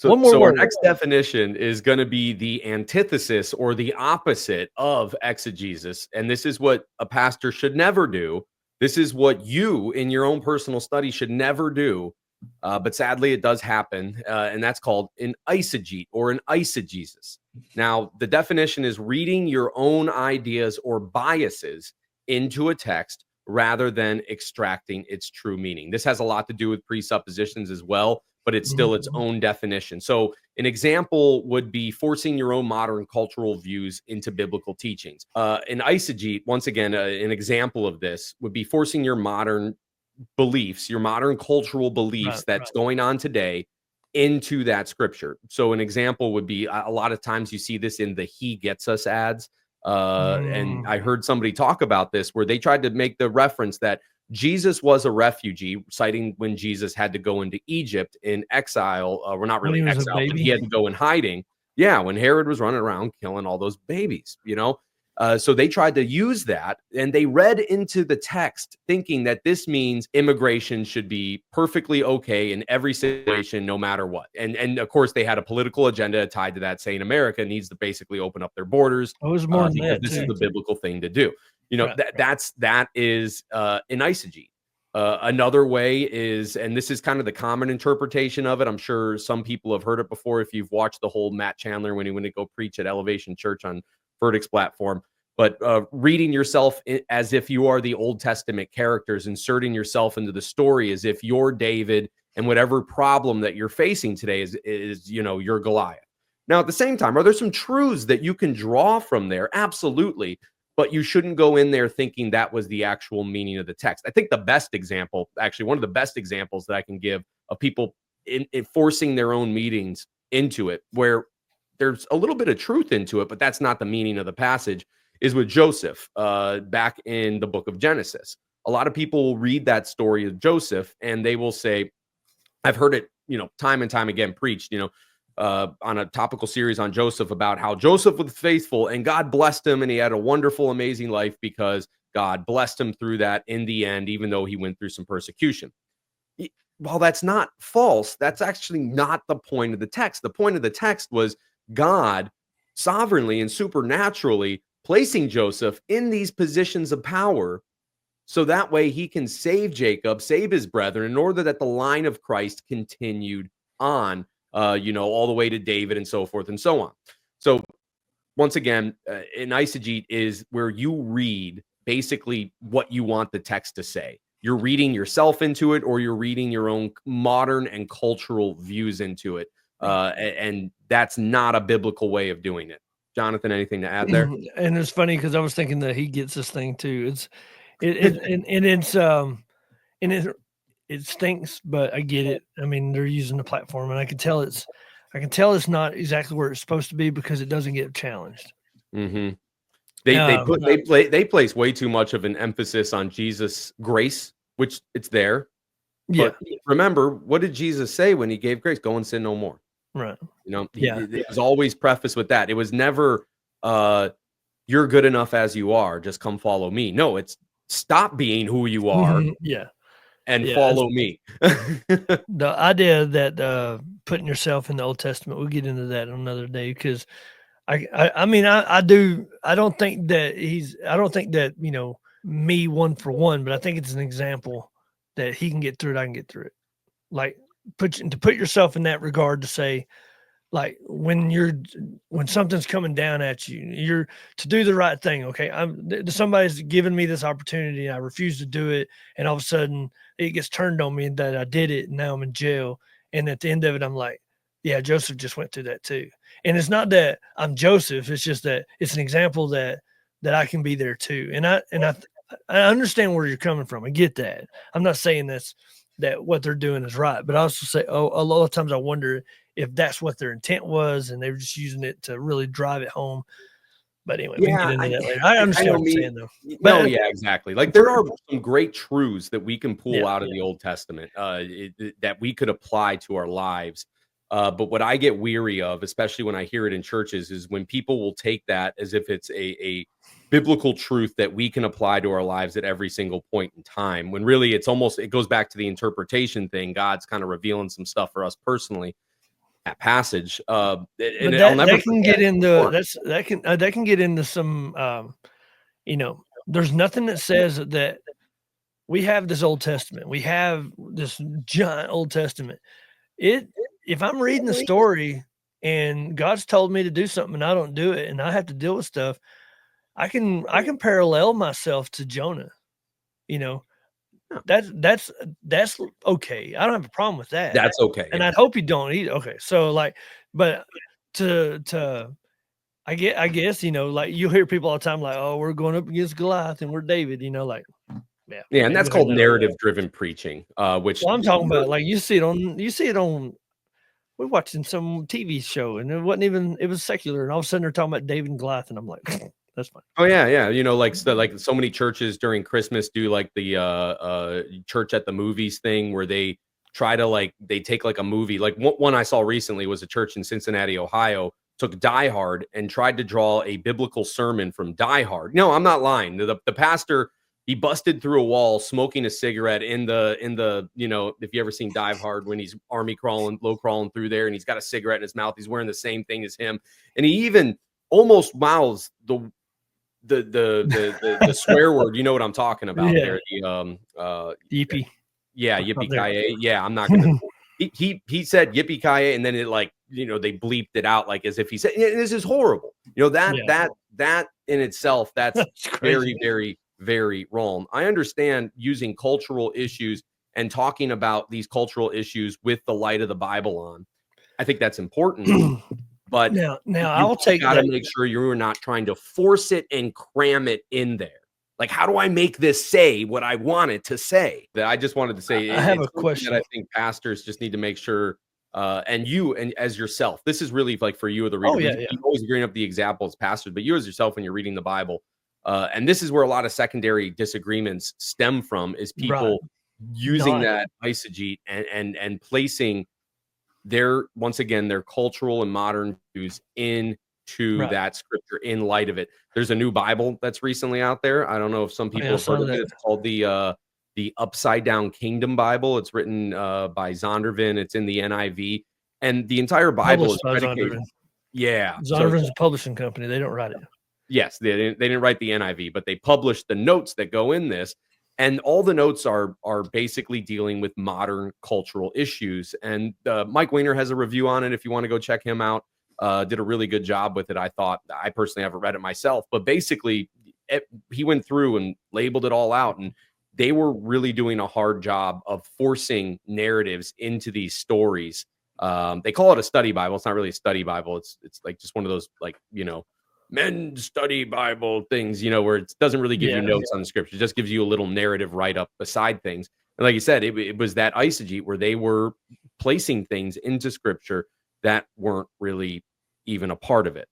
One more So our word. next definition is going to be the antithesis or the opposite of exegesis. And this is what a pastor should never do. This is what you in your own personal study should never do. But sadly, it does happen. And that's called an eisegete or an eisegesis. Now, the definition is reading your own ideas or biases into a text rather than extracting its true meaning. This has a lot to do with presuppositions as well, but it's still its own definition. So an example would be forcing your own modern cultural views into biblical teachings. An eisegete, once again, an example of this would be forcing your modern beliefs, your modern cultural beliefs that's going on today into that scripture. So an example would be a lot of times you see this in the He Gets Us ads. And I heard somebody talk about this where they tried to make the reference that Jesus was a refugee, citing when Jesus had to go into Egypt in exile. We're not really exile, but he had to go in hiding. Yeah, when Herod was running around killing all those babies, you know. So they tried to use that, and they read into the text thinking that this means immigration should be perfectly okay in every situation, no matter what. And of course, they had a political agenda tied to that, saying America needs to basically open up their borders was more than that, this is the biblical thing to do. You know, that is an eisegete. Another way is, and this is kind of the common interpretation of it. I'm sure some people have heard it before if you've watched the whole Matt Chandler when he went to go preach at Elevation Church on Verdict's platform. But reading yourself as if you are the Old Testament characters, inserting yourself into the story as if you're David, and whatever problem that you're facing today is you know, your Goliath. Now, at the same time, are there some truths that you can draw from there? Absolutely. But you shouldn't go in there thinking that was the actual meaning of the text. I think the best example, actually, one of the best examples that I can give of people in forcing their own meanings into it, where there's a little bit of truth into it, but that's not the meaning of the passage, is with Joseph back in the book of Genesis. A lot of people will read that story of Joseph and they will say, I've heard it, you know, time and time again preached, you know, on a topical series on Joseph about how Joseph was faithful and God blessed him and he had a wonderful, amazing life because God blessed him through that in the end, even though he went through some persecution. While that's not false, that's actually not the point of the text. The point of the text was God sovereignly and supernaturally placing Joseph in these positions of power so that way he can save Jacob, save his brethren, in order that the line of Christ continued on, you know, all the way to David and so forth and so on. So once again, an eisegete is where you read basically what you want the text to say. You're reading yourself into it, or you're reading your own modern and cultural views into it. And that's not a biblical way of doing it. Jonathan, anything to add there? And it's funny because I was thinking that He Gets This thing too. It stinks, but I get it. I mean, they're using the platform, and I can tell it's not exactly where it's supposed to be because it doesn't get challenged. Mm-hmm. They place way too much of an emphasis on Jesus' grace, which it's there. Yeah. But remember, what did Jesus say when he gave grace? Go and sin no more. Right. You know, it was always prefaced with that. It was never, you're good enough as you are. Just come follow me. No, it's stop being who you are. And follow me. The idea that putting yourself in the Old Testament, we'll get into that another day because I mean, I don't think that, you know, me one for one, but I think it's an example that he can get through it. I can get through it. Like to put yourself in that regard to say, like when something's coming down at you, you're to do the right thing. Okay. Somebody's given me this opportunity and I refuse to do it. And all of a sudden it gets turned on me that I did it. And now I'm in jail. And at the end of it, I'm like, yeah, Joseph just went through that too. And it's not that I'm Joseph. It's just that it's an example that I can be there too. And I understand where you're coming from. I get that. I'm not saying that what they're doing is right, but I also say, a lot of times I wonder if that's what their intent was and they were just using it to really drive it home. But anyway, we can get into that later. I understand what you're saying though. No, yeah, exactly. Like there are some great truths that we can pull out of the Old Testament that we could apply to our lives. But what I get weary of, especially when I hear it in churches, is when people will take that as if it's a biblical truth that we can apply to our lives at every single point in time, when really it goes back to the interpretation thing. God's kind of revealing some stuff for us personally. that passage. But And I'll never that can get forget. into that can get into some there's nothing that says that we have this Old Testament. We have this giant Old Testament. If I'm reading a story and God's told me to do something and I don't do it and I have to deal with stuff, I can parallel myself to Jonah. You know, that's okay. I don't have a problem with that. That's okay. And I'd hope you don't either. Okay. So like, but to I guess, like you'll hear people all the time like, oh, we're going up against Goliath and we're David, like, yeah, and that's called narrative driven preaching, which I'm talking about. Like you see it on we're watching some TV show and it was secular, and all of a sudden they're talking about David and Goliath, and I'm like, that's fine. Oh yeah. Like so many churches during Christmas do like the church at the movies thing where they try to they take like a movie. Like one I saw recently was a church in Cincinnati, Ohio, took Die Hard and tried to draw a biblical sermon from Die Hard. No, I'm not lying. The pastor, he busted through a wall smoking a cigarette in the if you ever seen Die Hard when he's low crawling through there and he's got a cigarette in his mouth, he's wearing the same thing as him, and he even almost mouths the swear word. You know what I'm talking about there. The yippee. Yeah, yippee-ki-yay. Yeah, I'm not gonna he said yippee-ki-yay, and then it they bleeped it out like as if he said this is horrible. That in itself, that's very, very, very wrong. I understand using cultural issues and talking about these cultural issues with the light of the Bible on. I think that's important. But now I will take got to make sure you're not trying to force it and cram it in there. Like, how do I make this say what I want it to say? That I just wanted to say. I have a question that I think pastors just need to make sure, and you and as yourself, this is really like for you or the reader. You always bring up the examples, pastors, but you as yourself when you're reading the Bible, and this is where a lot of secondary disagreements stem from, is people using that eisegete and placing their cultural and modern views into that scripture in light of it. There's a new Bible that's recently out there. I don't know if some people have heard of it. It's called the Upside Down Kingdom Bible. It's written by Zondervan. It's in the NIV, and the entire Bible is predicated. Yeah, Zondervan's a publishing company. They don't write it. Yes, they didn't write the NIV, but they published the notes that go in this. And all the notes are basically dealing with modern cultural issues. And Mike Weiner has a review on it if you want to go check him out. Did a really good job with it, I thought. I personally haven't read it myself. But basically, he went through and labeled it all out. And they were really doing a hard job of forcing narratives into these stories. They call it a study Bible. It's not really a study Bible. It's like just one of those men study Bible things, where it doesn't really give you notes on the scripture. It just gives you a little narrative write-up beside things. And like you said, it was that eisegete where they were placing things into scripture that weren't really even a part of it.